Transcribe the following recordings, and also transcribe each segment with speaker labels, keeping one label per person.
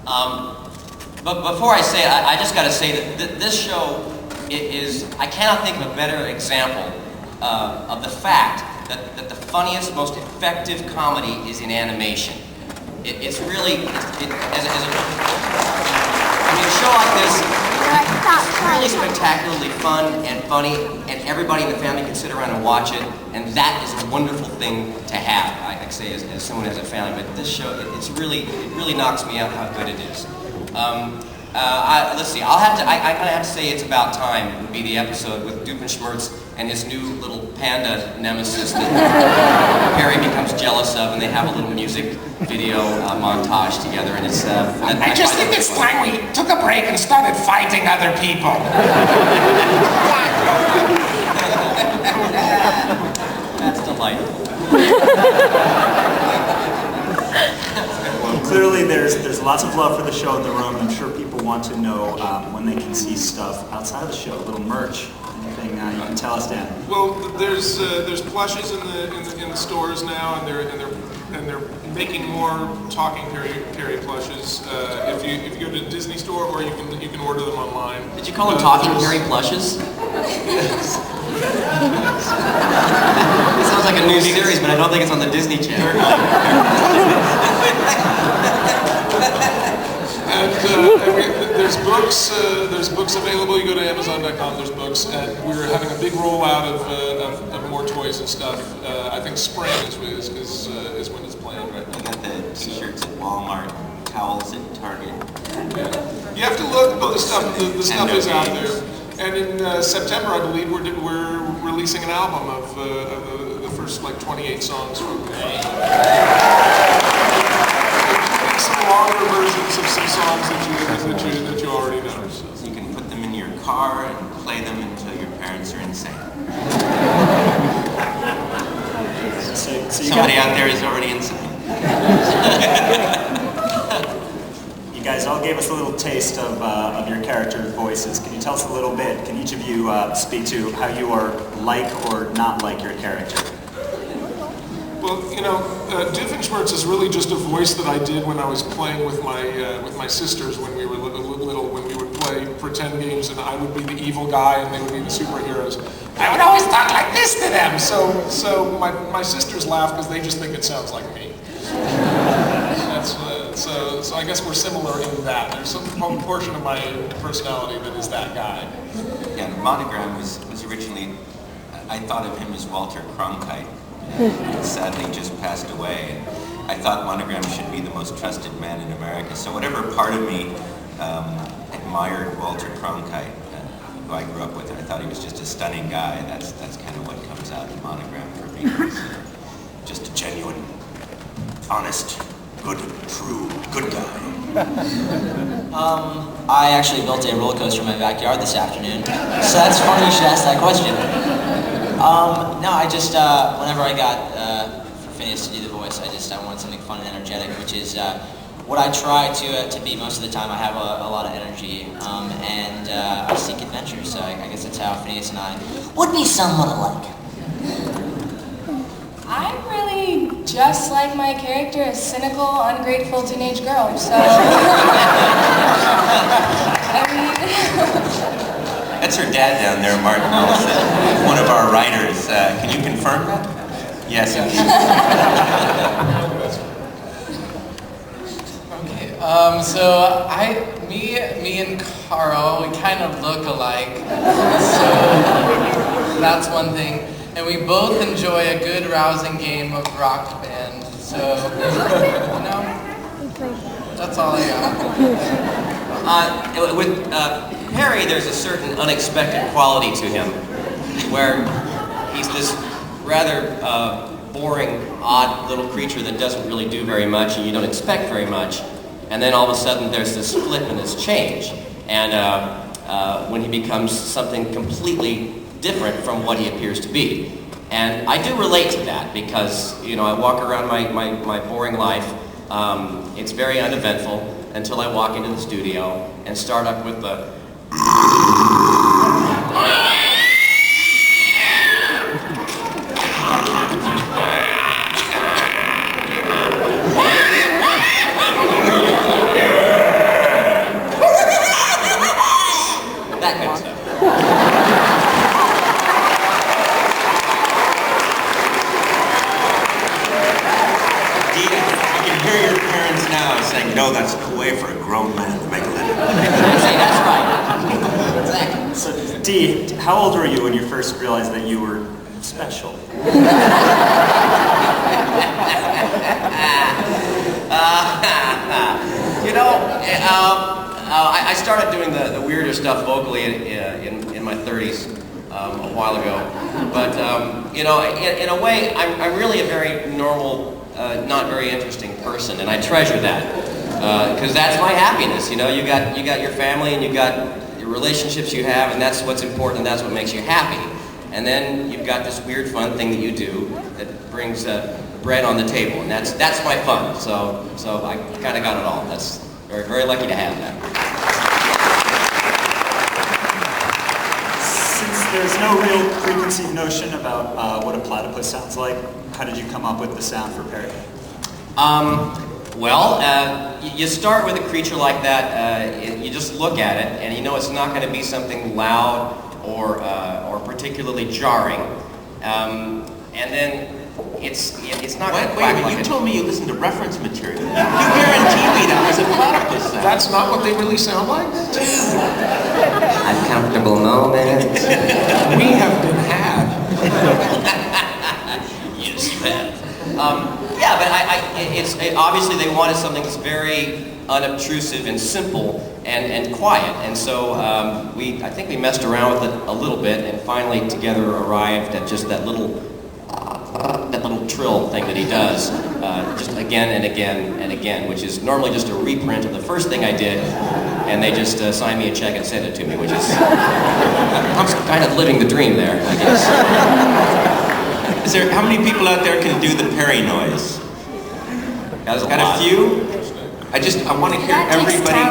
Speaker 1: But before I say it, I just got to say that this show is, I cannot think of a better example of the fact that the funniest, most effective comedy is in animation. It's really, as a show like this, it's really spectacularly fun and funny, and everybody in the family can sit around and watch it, and that is a wonderful thing to have, I say, as someone who has a family. But this show, it really knocks me out how good it is. Let's see, I kind of have to say It's About Time would be the episode with Doofenshmirtz and his new little panda nemesis that Harry becomes jealous of, and they have a little music video montage together, and it's...
Speaker 2: I just think it's time we took a break and started fighting other people.
Speaker 1: That's delightful.
Speaker 3: Clearly, there's lots of love for the show in the room. I'm sure people want to know when they can see stuff outside of the show, a little merch. Anything you can tell us, Dan?
Speaker 4: Well, there's plushes in the stores now, and they're making more talking Harry plushes. If you go to a Disney store, or you can order them online.
Speaker 1: Did you call them talking Harry plushes?
Speaker 4: Yes.
Speaker 1: It sounds like a new series, but I don't think it's on the Disney Channel.
Speaker 4: And there's books available. You go to Amazon.com. There's books, and we're having a big rollout of more toys and stuff. I think spring is when it's planned. Right?
Speaker 5: I got the T-shirts at Walmart, towels at Target.
Speaker 4: Yeah. You have to look, but the stuff is out there. And in September, I believe we're releasing an album of the first like 28 songs from. Some longer versions of some songs that you already know.
Speaker 5: So you can put them in your car and play them until your parents are insane.
Speaker 3: So
Speaker 5: somebody out there is already insane.
Speaker 3: You guys all gave us a little taste of your character voices. Can you tell us a little bit? Can each of you speak to how you are like or not like your character?
Speaker 4: Well, Doofenshmirtz is really just a voice that I did when I was playing with my sisters when we were little, when we would play pretend games, and I would be the evil guy and they would be the superheroes. I would always talk like this to them, so my sisters laugh because they just think it sounds like me. So I guess we're similar in that. There's some portion of my personality that is that guy.
Speaker 5: Yeah, Monogram was originally, I thought of him as Walter Cronkite. Sadly just passed away. I thought Monogram should be the most trusted man in America. So whatever part of me admired Walter Cronkite, who I grew up with, and I thought he was just a stunning guy. That's kind of what comes out in Monogram for me. Just a genuine, honest, good, true, good guy.
Speaker 6: I actually built a roller coaster in my backyard this afternoon, so that's funny you should ask that question. No, I just, whenever I got for Phineas to do the voice, I wanted something fun and energetic, which is what I try to be most of the time. I have a lot of energy, and I seek adventure, so I guess that's how Phineas and I would be somewhat alike.
Speaker 7: I'm really just like my character, a cynical, ungrateful teenage girl, so...
Speaker 5: That's her dad down there, Martin Ellison, one of our writers. Can you confirm that? Yes.
Speaker 8: Okay, so me and Carl, we kind of look alike, so that's one thing. And we both enjoy a good, rousing game of Rock Band, so, that's all I got.
Speaker 1: With Harry, there's a certain unexpected quality to him, where he's this rather boring, odd little creature that doesn't really do very much, and you don't expect very much. And then all of a sudden, there's this flip and this change, and when he becomes something completely different from what he appears to be. And I do relate to that because, I walk around my boring life. It's very uneventful until I walk into the studio and start up with the
Speaker 5: saying, no, that's no way for a grown man to make a living.
Speaker 6: See, that's right. Exactly.
Speaker 3: So, Dee, how old were you when you first realized that you were special?
Speaker 1: You know, I started doing the weirder stuff vocally in my 30s a while ago. But, you know, in a way, I'm really a very normal, not very interesting person, and I treasure that. Because that's my happiness, you know? You got your family and you got your relationships you have, and that's what's important, and that's what makes you happy. And then you've got this weird fun thing that you do that brings bread on the table, and that's my fun. So I kind of got it all. That's very, very lucky to have that.
Speaker 3: Since there's no real preconceived notion about what a platypus sounds like, how did you come up with the sound for Perry?
Speaker 1: Well, you start with a creature like that, you just look at it, and you know it's not going to be something loud or particularly jarring. And then it's not going to quack like
Speaker 5: you told me you listened to reference material. You guarantee me that was a platypus sound.
Speaker 4: That's not what they really sound like?
Speaker 1: uncomfortable moment.
Speaker 4: We have been had.
Speaker 1: Yes, you have. Yeah, but obviously they wanted something that's very unobtrusive and simple and quiet, and so I think we messed around with it a little bit, and finally together arrived at just that little trill thing that he does, just again and again and again, which is normally just a reprint of the first thing I did, and they just signed me a check and sent it to me, which is I'm kind of living the dream there, I guess.
Speaker 5: How many people out there can do the Perry noise?
Speaker 1: Got
Speaker 5: a few? I want to hear everybody.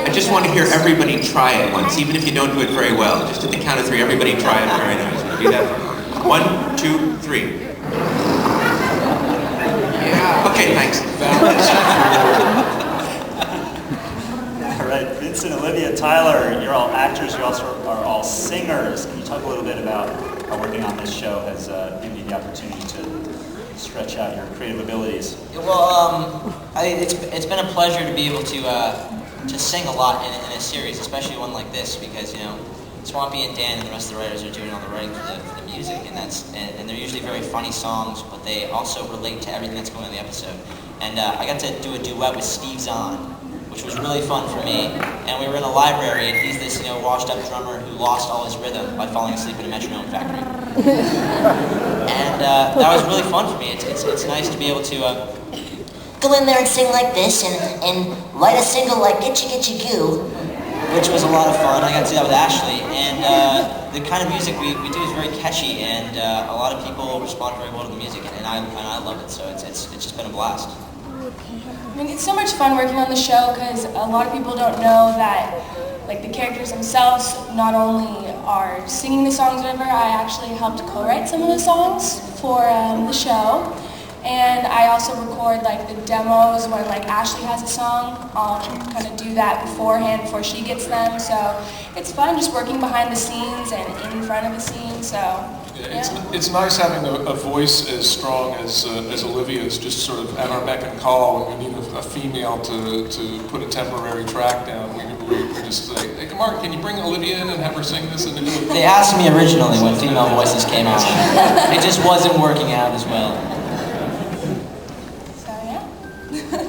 Speaker 5: I just want to hear everybody try it once, even if you don't do it very well. Just at the count of 3, everybody try a Perry noise. Do that for 1, 2, 3. Yeah. Okay, thanks.
Speaker 3: All right, Vincent, Olivia, Tyler, you're all actors. You also are all singers. Can you talk a little bit about how working on this show has given you the opportunity to stretch out your creative abilities?
Speaker 6: Well, it's been a pleasure to be able to sing a lot in a series, especially one like this, because Swampy and Dan and the rest of the writers are doing all the writing for the music, and they're usually very funny songs, but they also relate to everything that's going on in the episode. And I got to do a duet with Steve Zahn, which was really fun for me. And we were in a library, and he's this washed-up drummer who lost all his rhythm by falling asleep in a metronome factory. And that was really fun for me. It's nice to be able to
Speaker 9: go in there and sing like this and write a single like Gitcha Gitcha Goo.
Speaker 6: Which was a lot of fun. I got to do that with Ashley. And the kind of music we do is very catchy, and a lot of people respond very well to the music, and I love it. So it's just been a blast.
Speaker 7: I mean, it's so much fun working on the show because a lot of people don't know that, like, the characters themselves not only are singing the songs or whatever, I actually helped co-write some of the songs for the show. And I also record, like, the demos when, like, Ashley has a song. Kind of do that beforehand before she gets them. So it's fun just working behind the scenes and in front of the scenes. So
Speaker 4: It's nice having a voice as strong as Olivia's, just sort of at our beck and call when we need a female to put a temporary track down. We just say, hey, Mark, can you bring Olivia in and have her sing this?
Speaker 6: They asked me originally when female voices came out. It just wasn't working out as well.